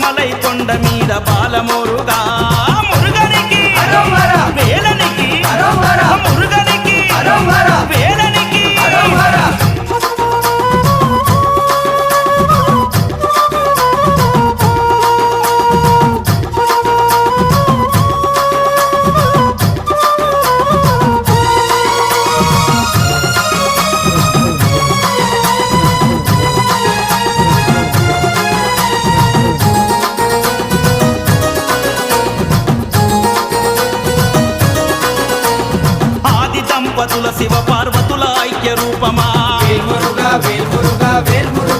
తిరుమలై కొండ మీద బాలమోరుగా మురుగనికి వేలనికి మురుగనికి వేలనికి దంపతుల శివ పార్వతుల ఐక్య రూపమా వేల్మురుగా వేల్మురుగా వేల్మురుగా